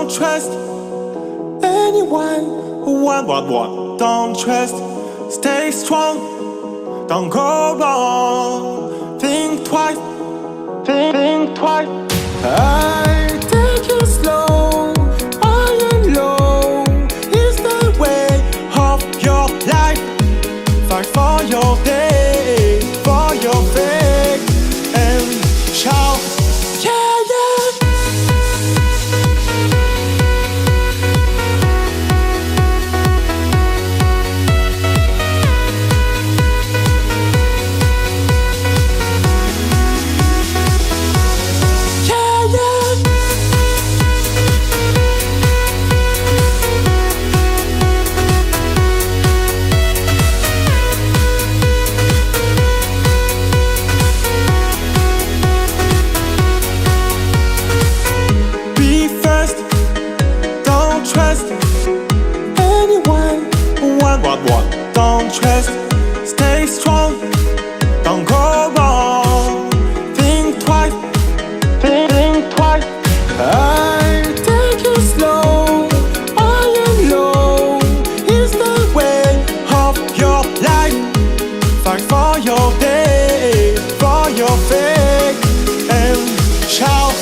Don't trust anyone. What? Don't trust. Stay strong. Don't go wrong. Think twice. Think twice. I take it slow. I am low. Is the way of your life. Fight for your day, for your faith, and shout, yeah, yeah. Trust anyone. What? Don't trust. Stay strong. Don't go wrong. Think twice. Think twice. I take it slow. I am low. Is the way of your life. Fight for your day, for your faith, and shout.